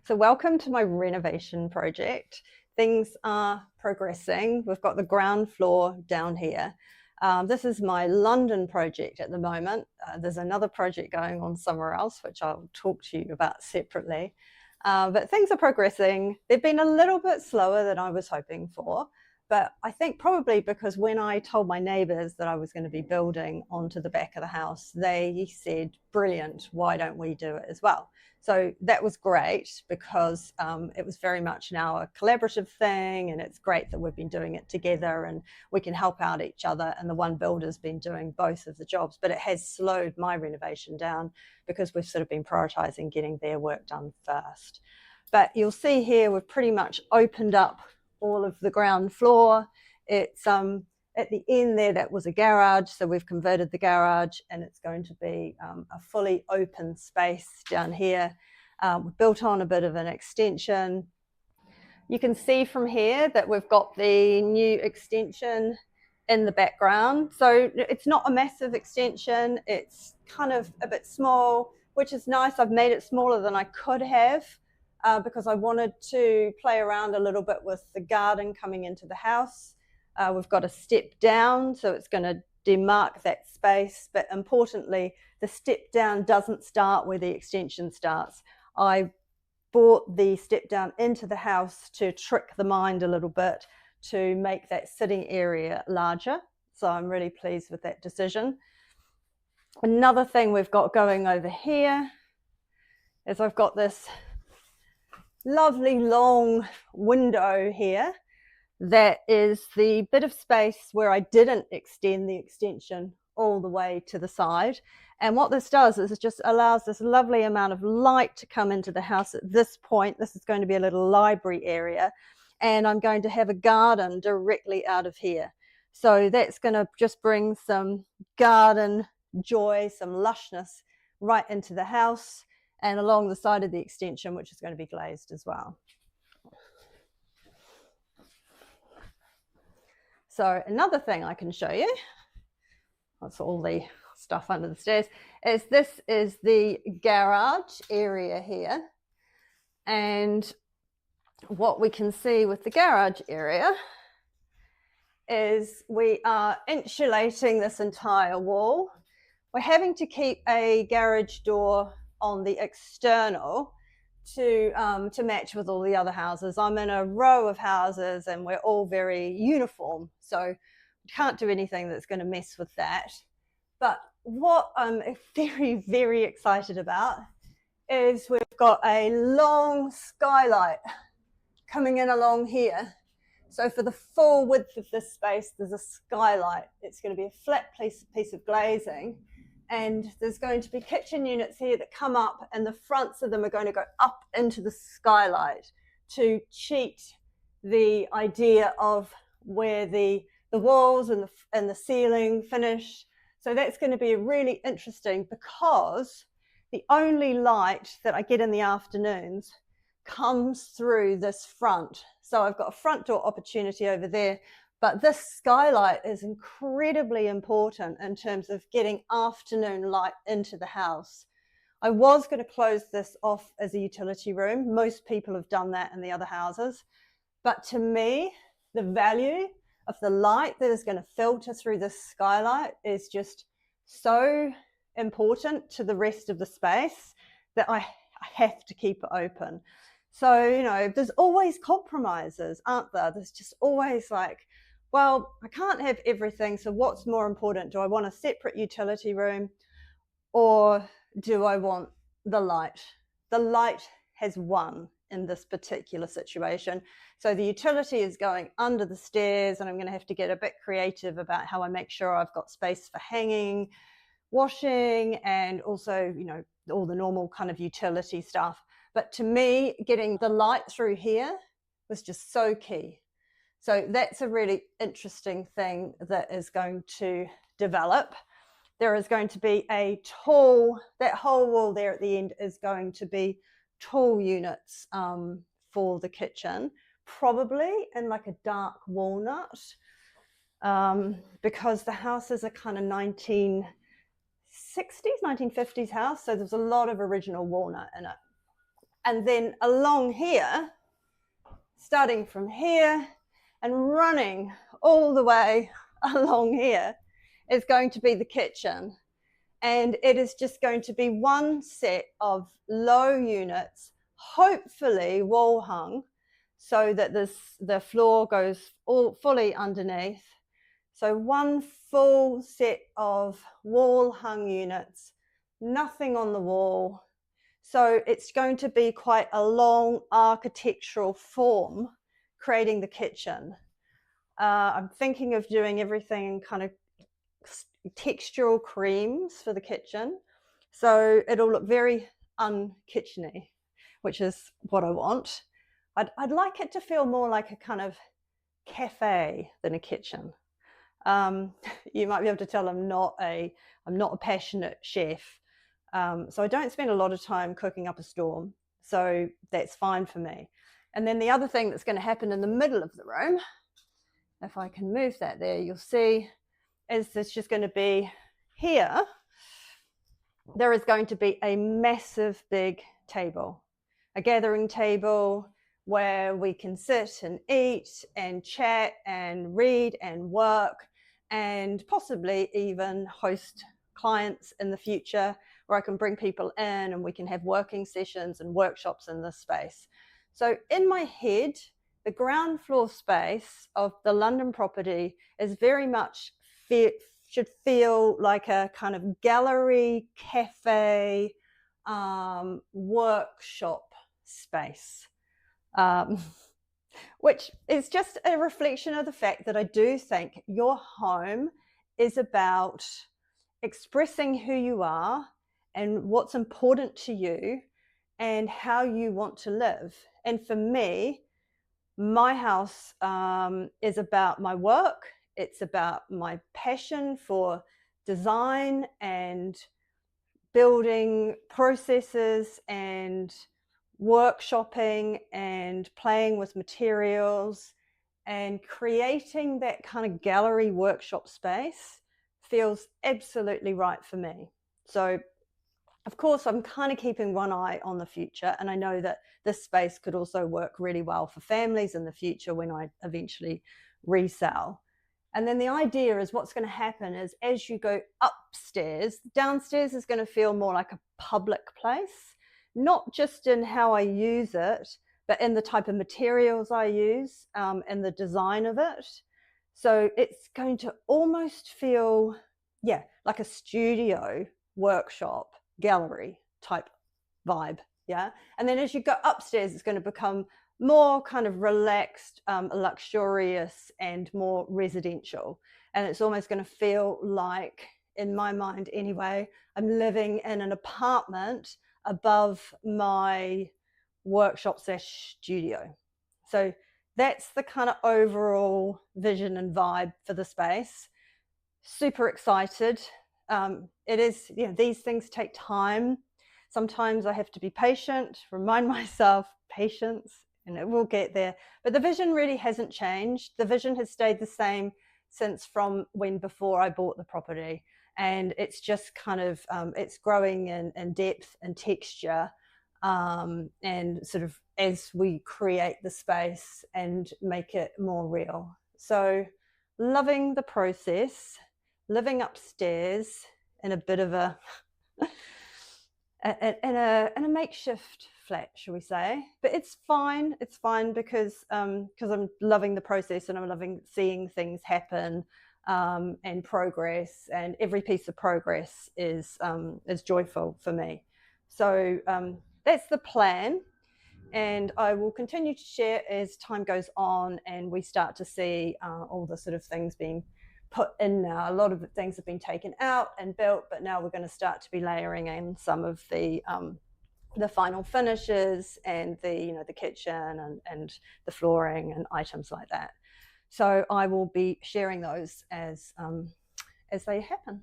So welcome to my renovation project. Things are progressing. We've got the ground floor down here. This is my London project at the moment. There's another project going on somewhere else, which I'll talk to you about separately. But things are progressing. They've been a little bit slower than I was hoping for. But I think probably because when I told my neighbours that I was going to be building onto the back of the house, they said, brilliant, why don't we do it as well? So that was great because it was very much now a collaborative thing, and it's great that we've been doing it together and we can help out each other, and the one builder's been doing both of the jobs. But it has slowed my renovation down because we've sort of been prioritising getting their work done first. But you'll see here we've pretty much opened up all of the ground floor. It's at the end there, that was a garage, so we've converted the garage and it's going to be a fully open space down here. We've built on a bit of an extension. You can see from here that we've got the new extension in the background. So it's not a massive extension, it's kind of a bit small, which is nice. I've made it smaller than I could have because I wanted to play around a little bit with the garden coming into the house. We've got a step down, so it's going to demark that space, but importantly, the step down doesn't start where the extension starts. I brought the step down into the house to trick the mind a little bit to make that sitting area larger. So I'm really pleased with that decision. Another thing we've got going over here is I've got this lovely long window here that is the bit of space where I didn't extend the extension all the way to the side. And what this does is it just allows this lovely amount of light to come into the house at this point. This is going to be a little library area, and I'm going to have a garden directly out of here. So that's going to just bring some garden joy, some lushness right into the house and along the side of the extension, which is going to be glazed as well. So another thing I can show you, that's all the stuff under the stairs, is this is the garage area here. And what we can see with the garage area is we are insulating this entire wall. We're having to keep a garage door on the external to match with all the other houses. I'm in a row of houses and we're all very uniform, so we can't do anything that's going to mess with that. But what I'm very, very excited about is we've got a long skylight coming in along here. So for the full width of this space, there's a skylight. It's going to be a flat piece of glazing. And there's going to be kitchen units here that come up, and the fronts of them are going to go up into the skylight to cheat the idea of where the walls and the ceiling finish. So that's going to be really interesting because the only light that I get in the afternoons comes through this front. So I've got a front door opportunity over there. But this skylight is incredibly important in terms of getting afternoon light into the house. I was going to close this off as a utility room. Most people have done that in the other houses. But to me, the value of the light that is going to filter through this skylight is just so important to the rest of the space that I have to keep it open. So, you know, there's always compromises, aren't there? There's just always like, well, I can't have everything, so what's more important? Do I want a separate utility room or do I want the light? The light has won in this particular situation. So the utility is going under the stairs, and I'm going to have to get a bit creative about how I make sure I've got space for hanging, washing, and also, you know, all the normal kind of utility stuff. But to me, getting the light through here was just so key. So that's a really interesting thing that is going to develop. There is going to be a tall, that whole wall there at the end is going to be tall units for the kitchen, probably in like a dark walnut, because the house is a kind of 1960s, 1950s house. So there's a lot of original walnut in it. And then along here, starting from here and running all the way along here, is going to be the kitchen. And it is just going to be one set of low units, hopefully wall hung, so that the floor goes all fully underneath. So one full set of wall hung units, nothing on the wall. So it's going to be quite a long architectural form, creating the kitchen. I'm thinking of doing everything kind of textural creams for the kitchen. So it'll look very unkitcheny, which is what I want. I'd like it to feel more like a kind of cafe than a kitchen. You might be able to tell I'm not a passionate chef. So I don't spend a lot of time cooking up a storm. So that's fine for me. And then the other thing that's going to happen in the middle of the room, if I can move that there, you'll see, is it's just going to be here. There is going to be a massive big table, a gathering table where we can sit and eat and chat and read and work and possibly even host clients in the future, where I can bring people in and we can have working sessions and workshops in this space. So in my head, the ground floor space of the London property is very much should feel like a kind of gallery, cafe, workshop space, which is just a reflection of the fact that I do think your home is about expressing who you are and what's important to you and how you want to live. And for me, my house is about my work. It's about my passion for design and building processes and workshopping and playing with materials and creating that kind of gallery workshop space feels absolutely right for me. So of course, I'm kind of keeping one eye on the future, and I know that this space could also work really well for families in the future when I eventually resell. And then the idea is what's going to happen is as you go upstairs, downstairs is going to feel more like a public place, not just in how I use it, but in the type of materials I use and the design of it. So it's going to almost feel, yeah, like a studio workshop gallery type vibe. Yeah. And then as you go upstairs, it's going to become more kind of relaxed, luxurious and more residential. And it's almost going to feel like, in my mind anyway, I'm living in an apartment above my workshop / studio. So that's the kind of overall vision and vibe for the space. Super excited. It is, these things take time. Sometimes I have to be patient, remind myself patience, and it will get there. But the vision really hasn't changed. The vision has stayed the same since from when before I bought the property. And it's just kind of, it's growing in depth and texture, and sort of as we create the space and make it more real. So loving the process, living upstairs in a bit of a makeshift flat, shall we say? But it's fine. It's fine because I'm loving the process and I'm loving seeing things happen and progress. And every piece of progress is joyful for me. So that's the plan. And I will continue to share as time goes on and we start to see all the sort of things being put in now. A lot of the things have been taken out and built, but now we're going to start to be layering in some of the final finishes and the kitchen and the flooring and items like that. So I will be sharing those as they happen.